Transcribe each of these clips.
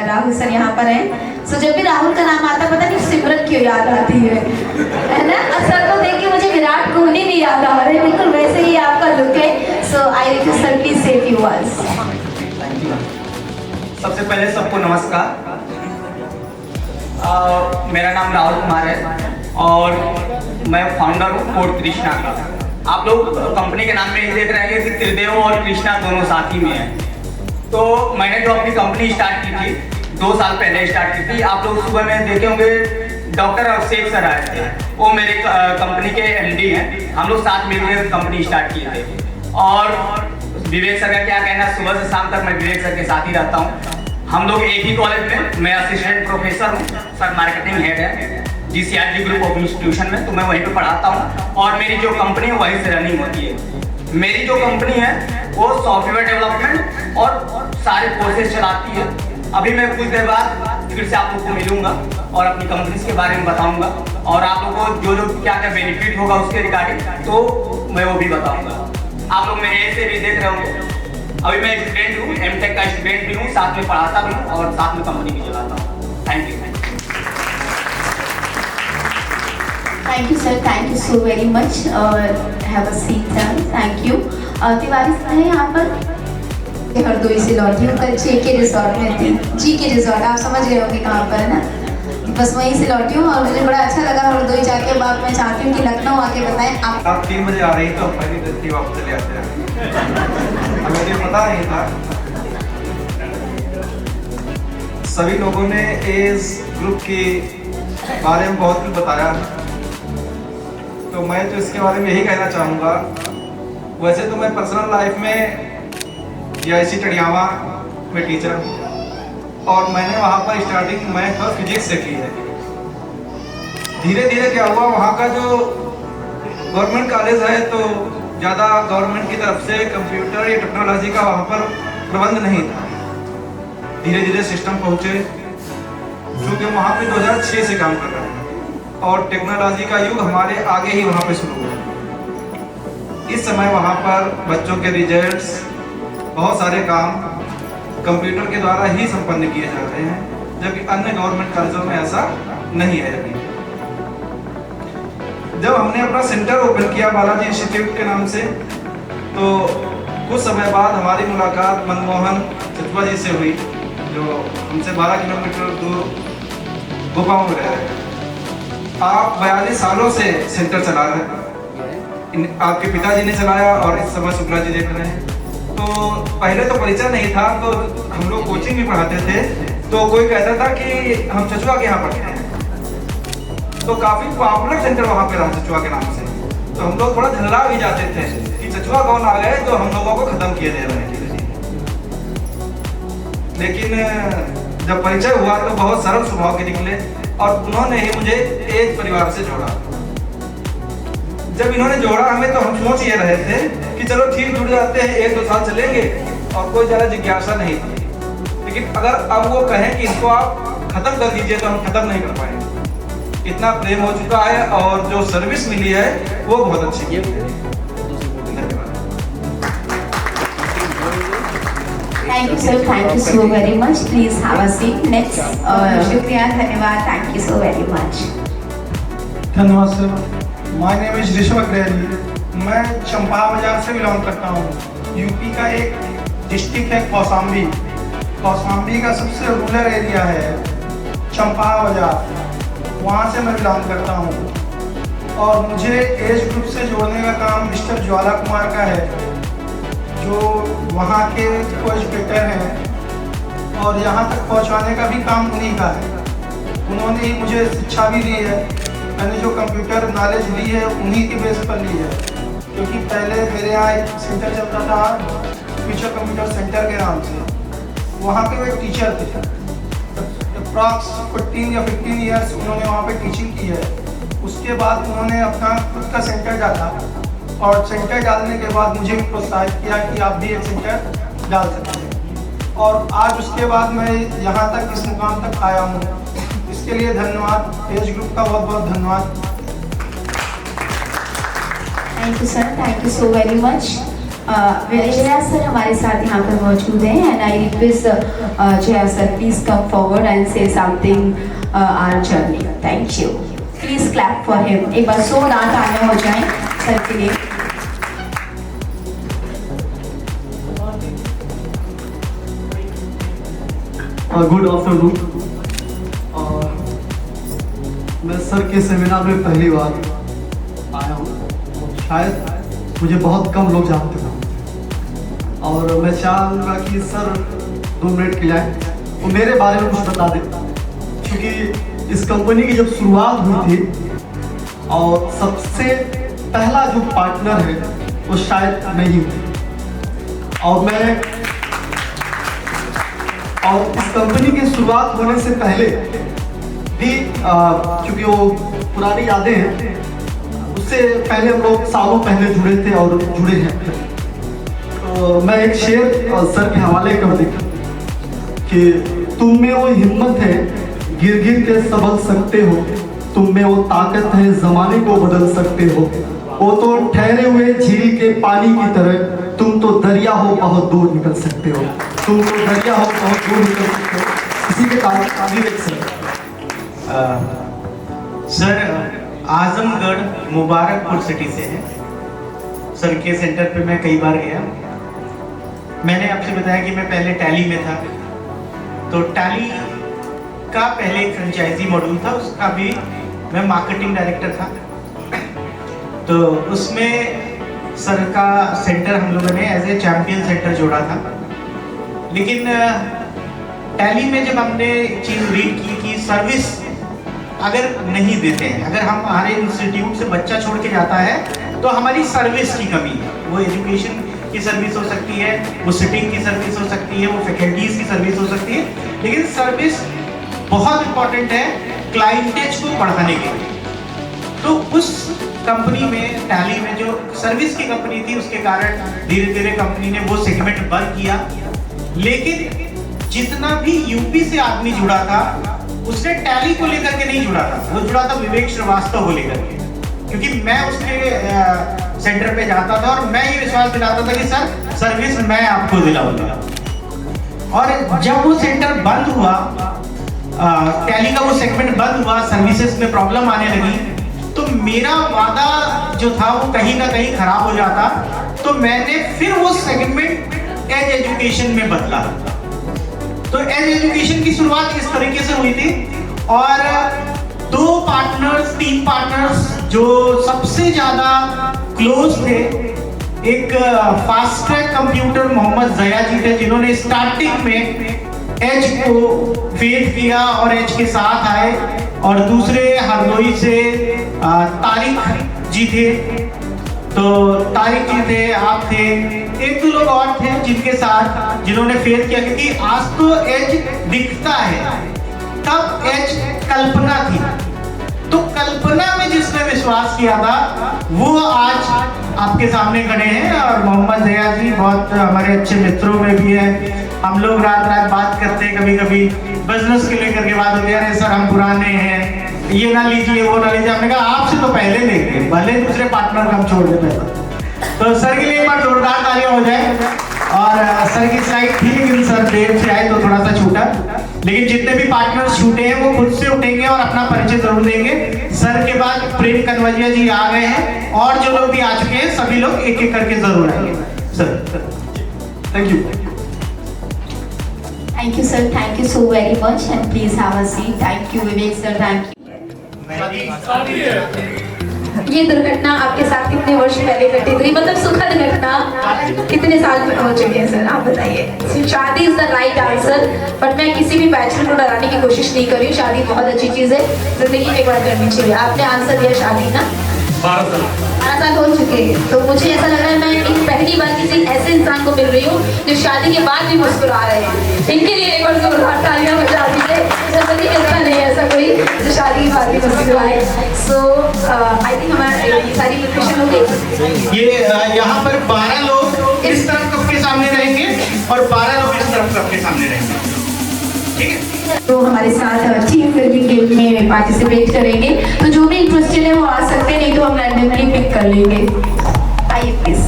Rahul sir यहाँ पर हैं। सो जब भी राहुल का नाम आता है पता नहीं सिमरन क्यों याद आती है ना। सर को देख के मुझे विराट कोहली नहीं याद आ रहे, बिल्कुल वैसे ही आपका लुक है। सो आई रिक्वेस्ट सर प्लीज से फ्यू वर्ड्स। सबसे पहले सबको नमस्कार। मेरा नाम राहुल कुमार है और मैं फाउंडर हूँ कोड कृष्णा का। आप लोग कंपनी के नाम में ये देख रहे हैं कि त्रिदेव और कृष्णा दोनों साथ ही में हैं। तो मैंने जो अपनी कंपनी स्टार्ट की थी 2 साल पहले स्टार्ट की थी। आप लोग सुबह में देखे होंगे डॉक्टर अभिषेक सर आए थे, वो मेरे कंपनी के एमडी हैं। हम लोग साथ मिलकर कंपनी स्टार्ट किए थे। और विवेक सर का क्या कहना, सुबह से शाम तक मैं विवेक सर के साथ ही रहता हूँ। हम लोग एक ही कॉलेज में, मैं असिस्टेंट प्रोफेसर हूँ, सर मार्केटिंग हेड है GCRG ग्रुप ऑफ इंस्टीट्यूशन में, तो मैं वहीं पे पढ़ाता हूँ। और मेरी जो कंपनी है वहीं से रनिंग होती है। मेरी जो कंपनी है वो सॉफ्टवेयर डेवलपमेंट और सारे कोर्सेज चलाती है। अभी मैं कुछ देर बाद फिर से आप लोग को मिलूंगा और अपनी कंपनी के बारे में बताऊंगा और आप लोगों को जो क्या क्या बेनिफिट होगा उसके रिगार्डिंग तो मैं वो भी बताऊंगा। आप लोग मेरे ऐसे भी देख रहे होंगे। अभी मैं स्टूडेंट हूँ, M.Tech का स्टूडेंट भी हूँ, साथ में पढ़ाता भी हूँ और साथ में कंपनी भी चलाता हूँ। Thank you. Thank you sir, thank you so very much. Have a seat sir, thank you. Tiwari sir है यहाँ पर। हरदोई से लौटी हूँ, कल JK रिजॉर्ट में थी। GK रिजॉर्ट आप समझ गए होंगे कहाँ पर है ना, बस वहीं से लौटी हूँ और मुझे बड़ा अच्छा लगा हरदोई जाके। अब मैं चाहती हूँ कि लखनऊ आके बताएं आप 3 बजे आ रही तो पहली दस्ती वापस चले आते हैं। हमें ये पता नहीं था। सभी लोगों ने इस ग्रुप के बारे में बहुत कुछ बताया, तो मैं तो इसके बारे में यही कहना चाहूँगा। वैसे तो मैं पर्सनल लाइफ में IIC टडियावा में टीचर हूँ और मैंने वहाँ पर स्टार्टिंग मैथ और फिजिक्स से की है। धीरे धीरे क्या हुआ, वहाँ का जो गवर्नमेंट कॉलेज है तो ज़्यादा गवर्नमेंट की तरफ से कंप्यूटर या टेक्नोलॉजी का वहाँ पर प्रबंध नहीं था। धीरे धीरे सिस्टम पहुँचे, क्योंकि वहाँ पे 2006 से काम कर रहे हैं और टेक्नोलॉजी का युग हमारे आगे ही वहाँ पे शुरू हुआ। इस समय वहाँ पर बच्चों के रिजल्ट्स, बहुत सारे काम कंप्यूटर के द्वारा ही संपन्न किए जा रहे हैं, जबकि अन्य गवर्नमेंट कॉलेजों में ऐसा नहीं है अभी। जब हमने अपना सेंटर ओपन किया बालाजी इंस्टीट्यूट के नाम से, तो कुछ समय बाद हमारी मुलाकात मनमोहन चतुआ जी से हुई, जो हमसे 12 किलोमीटर दूर गुफाओं में रह रहे हैं। आप 42 सालों से सेंटर चला रहे हैं, आपके पिताजी ने चलाया और इस समय शुक्ला जी देख रहे हैं। तो पहले तो परिचय नहीं था, तो हम लोग कोचिंग भी पढ़ाते थे, तो कोई कहता था कि हम चचुआ के यहाँ पढ़ते हैं, तो काफ़ी पॉपुलर सेंटर वहाँ पे रहा चचुआ के नाम से। तो हम लोग थोड़ा झल्ला भी जाते थे कि चचुआ कौन आ गए जो हम लोगों को ख़त्म किए दे रहे हैं। लेकिन जब परिचय हुआ तो बहुत सरल स्वभाव के निकले और उन्होंने ही मुझे एक परिवार से जोड़ा। जब इन्होंने जोड़ा हमें, तो हम सोच ये रहे थे कि चलो ठीक जुड़ जाते हैं, 1-2 साल चलेंगे और कोई ज़्यादा जिज्ञासा नहीं थी। लेकिन अगर अब वो कहें कि इसको आप ख़त्म कर दीजिए तो हम ख़त्म नहीं कर पाएंगे। इतना प्रेम हो चुका है और जो सर्विस मिली है वो बहुत अच्छी है। Thank you sir, thank you so very much. Please have a seat. Next. शुक्रिया, धन्यवाद, thank you so very much. धन्यवाद sir. My name is Rishabh Agrawal. मैं चंपा बाजार से बिलोंग करता हूँ। यूपी का एक डिस्ट्रिक्ट है कौशाम्बी। कौशाम्बी का सबसे रूरल एरिया है चंपा बाजार, वहाँ से मैं बिलोंग करता हूँ। और मुझे एज ग्रुप से जोड़ने का काम मिस्टर ज्वाला कुमार का है, जो वहाँ के को एजुकेटर हैं और यहाँ तक पहुँचाने का भी काम उन्हीं का है। उन्होंने ही मुझे शिक्षा भी दी है। मैंने जो कंप्यूटर नॉलेज ली है उन्हीं की बेस पर ली है, क्योंकि पहले मेरे यहाँ एक सेंटर चलता था फ्यूचर कंप्यूटर सेंटर के नाम से। वहाँ पे वो एक टीचर थे, अप्रॉक्स 14 या 15 ईयर्स उन्होंने वहाँ पे टीचिंग की है। उसके बाद उन्होंने अपना खुद का सेंटर डाला और सेंटर डालने के बाद मुझे भी प्रोत्साहित किया कि आप भी एक सेंटर डाल सकते हैं। और आज उसके बाद मैं यहाँ तक इस मुकाम तक आया हूँ। इसके लिए धन्यवाद, एज ग्रुप का बहुत बहुत धन्यवाद। Thank you sir, thank you so very much. Jaya sir हमारे साथ यहाँ पर मौजूद हैं and I request Jaya sir please come forward and say something our journey. Thank you, please clap for him. एक बार 100 दांत आने हो जाए सर के लिए। Good afternoon. मैं सर के सेमिनार में पहली बार आया हूँ। शायद मुझे बहुत कम लोग जानते हैं और मैं चाहूँगा कि सर 2 मिनट के लिए वो मेरे बारे में कुछ बता दें, क्योंकि इस कंपनी की जब शुरुआत हुई थी और सबसे पहला जो पार्टनर है वो शायद मैं ही हूँ। और इस कंपनी की शुरुआत होने से पहले भी क्योंकि वो पुरानी यादें हैं, उससे पहले हम लोग सालों पहले जुड़े थे और जुड़े हैं। तो मैं एक शेर सर के हवाले कर दूं कि तुम में वो हिम्मत है गिर गिर के संभल सकते हो, तुम में वो ताकत है जमाने को बदल सकते हो, वो तो ठहरे हुए झील के पानी की तरह, तुम तो दरिया हो बहुत दूर निकल सकते हो, तुम तो दरिया हो बहुत दूर निकल सकते हो। इसी के तारीफ सर आजमगढ़ मुबारकपुर सिटी से है। सर के सेंटर पे मैं कई बार गया। मैंने आपसे बताया कि मैं पहले टैली में था, तो टैली का पहले एक फ्रेंचाइजी मॉड्यूल था, उसका भी मैं मार्केटिंग डायरेक्टर था। तो उसमें सर का सेंटर हम लोगों ने एज ए चैंपियन सेंटर जोड़ा था। लेकिन टैली में जब हमने चीज़ रीड की कि सर्विस अगर नहीं देते हैं, अगर हम हमारे इंस्टीट्यूट से बच्चा छोड़ के जाता है तो हमारी सर्विस की कमी है। वो एजुकेशन की सर्विस हो सकती है, वो सिटिंग की सर्विस हो सकती है, वो फैकल्टीज की सर्विस हो सकती है, लेकिन सर्विस बहुत इंपॉर्टेंट है क्लाइंटेज को बढ़ाने के लिए। तो उस कंपनी में टैली में जो सर्विस की कंपनी थी, उसके कारण धीरे धीरे कंपनी ने वो सेगमेंट बंद किया। लेकिन जितना भी यूपी से आदमी जुड़ा था उसने टैली को लेकर के नहीं जुड़ा था, वो जुड़ा था विवेक श्रीवास्तव को लेकर के, क्योंकि मैं उसके सेंटर पे जाता था और मैं ये विश्वास दिलाता था कि सर सर्विस मैं आपको दिलाऊंगा। और जब वो सेंटर बंद हुआ, टैली का वो सेगमेंट बंद हुआ, सर्विसेज में प्रॉब्लम आने लगी, तो मेरा वादा जो था वो कहीं ना कहीं खराब हो जाता। तो मैंने फिर वो सेगमेंट एज एजुकेशन में बदला। तो एज एजुकेशन की शुरुआत इस तरीके से हुई थी और 3 पार्टनर्स जो सबसे ज्यादा क्लोज थे, एक fast track computer Mohammad Jaya ji थे, जिन्होंने स्टार्टिंग में एज को फेथ किया और एज के साथ आए, और दूसरे हरदोई से तारिक जी थे। तो तारिक जी थे, आप थे, 1-2 लोग और थे जिनके साथ जिन्होंने फेथ किया, क्योंकि आज तो एज दिखता है, तब एज कल्पना थी। तो कल्पना में जिसने विश्वास किया था वो आज आपके सामने खड़े हैं। और मोहम्मद जया जी बहुत हमारे अच्छे मित्रों में भी है, हम लोग रात बात करते हैं, कभी कभी बिजनेस के लेकर के बात होती है, अरे सर हम पुराने हैं, ये ना लीजिए वो ना लीजिए। हमने कहा आपसे तो पहले लेंगे, भले दूसरे पार्टनर हम छोड़ देते हैं। तो सर के लिए एक बार जोरदार तालियां हो जाए। और सर की स्लाइड थी लेकिन सर देर से आए तो थोड़ा सा छूटा, लेकिन जितने भी पार्टनर्स छूटे हैं वो खुद से उठेंगे और अपना परिचय जरूर देंगे। सर के बाद प्रेम कनवजिया जी आ गए हैं और जो लोग भी आ चुके हैं सभी लोग एक एक करके जरूर आएंगे। Sir thank you. Thank you sir, thank you so very much and please have a seat. Thank you Vivek sir, thank you. ये दुर्घटना आपके साथ कितने वर्ष पहले घटी थी, मतलब सुखद घटना कितने साल में हो चुके हैं सर, आप बताइए। शादी is the right answer, but मैं किसी भी बैचलर को डराने की कोशिश नहीं कर रही हूँ। शादी बहुत अच्छी चीज है, जिंदगी में एक बार करनी चाहिए। आपने आंसर दिया शादी ना, 12 साल हो चुके हैं, तो मुझे ऐसा लग रहा है मैं एक पहली बार किसी ऐसे इंसान को मिल रही हूँ जो शादी के बाद भी मुस्कुरा रहे हैं। इनके लिए एक और जोरदार तालियां बजा दीजिए। जनरली मिलता नहीं है ऐसा कोई जो शादी के बाद भी मुस्कुराए। सो आई थिंक हमारा सारी प्रिपरेशन हो गई। ये यहाँ पर 12 लोग इस तरफ कप के सामने रहेंगे और 12 लोग इस तरफ कप के सामने रहेंगे, ठीक है। तो हमारे साथ टीम फिल्मिंग गेम में पार्टिसिपेट करेंगे, तो जो भी इंटरेस्टेड है वो आ सकते हैं, नहीं तो हम रैंडमली पिक कर लेंगे। आइए प्लीज।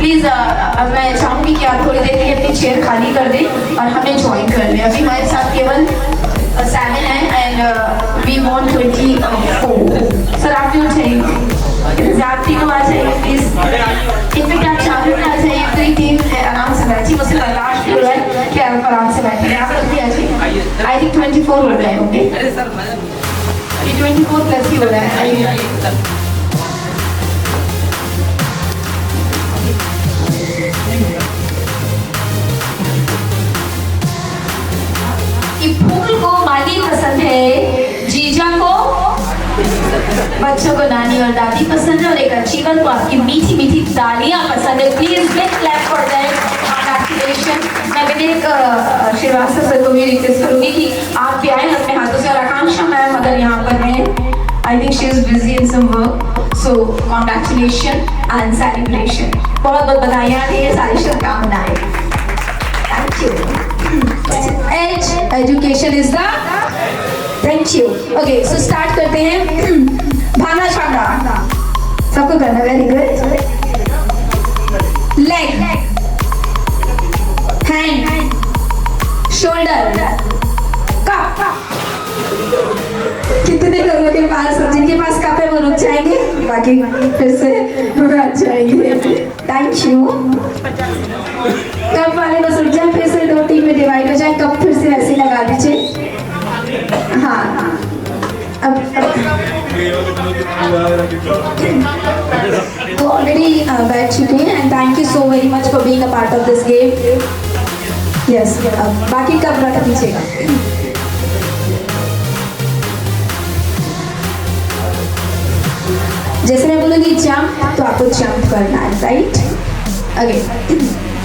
प्लीज मैं चाहूंगी कि आप थोड़ी देर के लिए अपनी चेयर खाली कर दें और हमें ज्वाइन कर लें। अभी हमारे साथ केवल 7 है एंड वी वांट 24। सर आप भी उठाइए, आप तीनों आ जाइए प्लीज। इनमें क्या चालू में आ जाइए, पूरी टीम आराम से बैठी, मुझसे बर्दाश्त नहीं हो रहा है कि आप आराम से बैठे हैं। आप लोग भी आ जाइए। आई थिंक 24 हो गए होंगे, 24 प्लस ही हो रहा है। कि फूल को माली पसंद है, जीजा को बच्चों को नानी और दादी पसंद है, और एक अचीवर को आपकी मीठी मीठी तालियां पसंद है। Please big clap for that. Congratulation. मैं विवेक श्रीवास्तव सर को भी रिक्वेस्ट करूंगी कि आप भी आए अपने हाथों से, और आकांक्षा मैम अगर यहाँ पर है, I think she is busy in some work, so congratulation and celebration. बहुत बहुत बधाइयाँ, ढेर सारी शुभकामनाएं। Thank you. Education is the thank you. Okay so start करते हैं। भांगड़ा छांगड़ा सबको करना, very good. Leg, hand, shoulder, cup. कितने लोगों के पास, जिनके पास कप है वो रुक जाएंगे, बाकी फिर से बैठ जाएंगे। Thank you. कप वाले बस रुक जाए, फिर से 2 टीम में डिवाइड हो जाए। कप फिर से ऐसे लगा दीजिए। हाँ अब वो ऑलरेडी बैठ चुके हैं and thank you so very much for being a part of this game. Yes, बाकी कब रख दीजिएगा। जैसे मैं बोलूँगी जंप, तो आपको जंप करना है, right? Okay,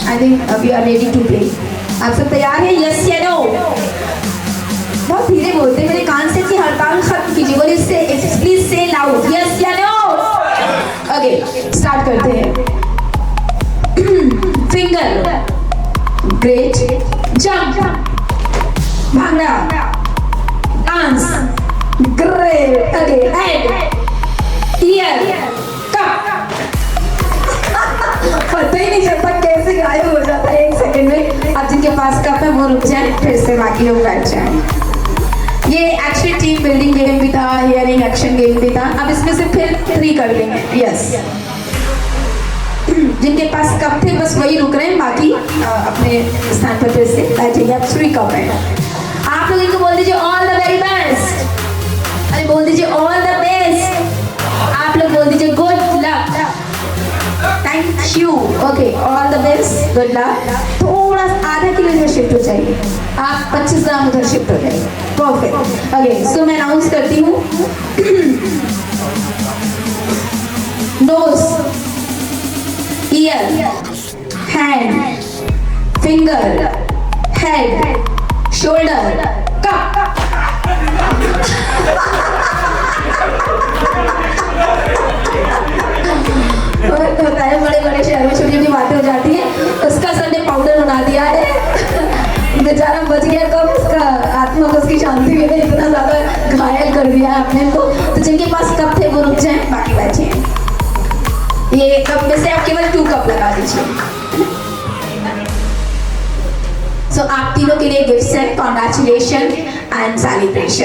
I think we are ready to play. आप सब तैयार हैं? यस या नो? बहुत धीरे बोलते हैं, मेरे कान से की हड़ताल खत्म कीजिए। बोलिए से प्लीज से लाउड, यस या नो? ओके स्टार्ट करते हैं। Finger, great, jump, bhangra, dance, great. Okay head, year, cup. पता ही नहीं चलता कैसे गायब हो जाता है 1 सेकंड में। अब जिनके पास कप है वो रुक जाए, फिर से बाकी लोग बैठ जाए। ये एक्चुअली टीम बिल्डिंग गेम भी था, हियरिंग एक्शन गेम भी था। अब इसमें से फिर 3 कर देंगे। यस, जिनके पास कप थे बस वही रुक रहे हैं, बाकी अपने स्थान पर फिर से बैठेंगे। अब 3 कप है। आप लोग इनको बोल दीजिए ऑल द वेरी बेस्ट। अरे बोल दीजिए ऑल द बेस्ट। आप लोग बोल दीजिए good luck. Thank you. Okay all the best, good luck. थोड़ा आधा किलो इधर शिफ्ट हो जाइए, आप 25 ग्राम उधर शिफ्ट हो जाइए। परफेक्ट। ओके सो मैं अनाउंस करती हूँ। Nose, ear, hand, finger, head, shoulder, cup. होता है बड़े बड़े शहरों में, छोटी छोटी बातें हो जाती है। उसका सर ने पाउडर बना दिया है, बेचारा बच गया। कब उसका आत्मा को उसकी शांति मिले, इतना ज्यादा घायल कर दिया है अपने को। तो जिनके पास कप थे वो रुक जाए, बाकी बैठे। ये कप में से आप केवल 2 कप लगा दीजिए। सो आप तीनों के लिए गिफ्ट्स हैं। Congratulation and celebration.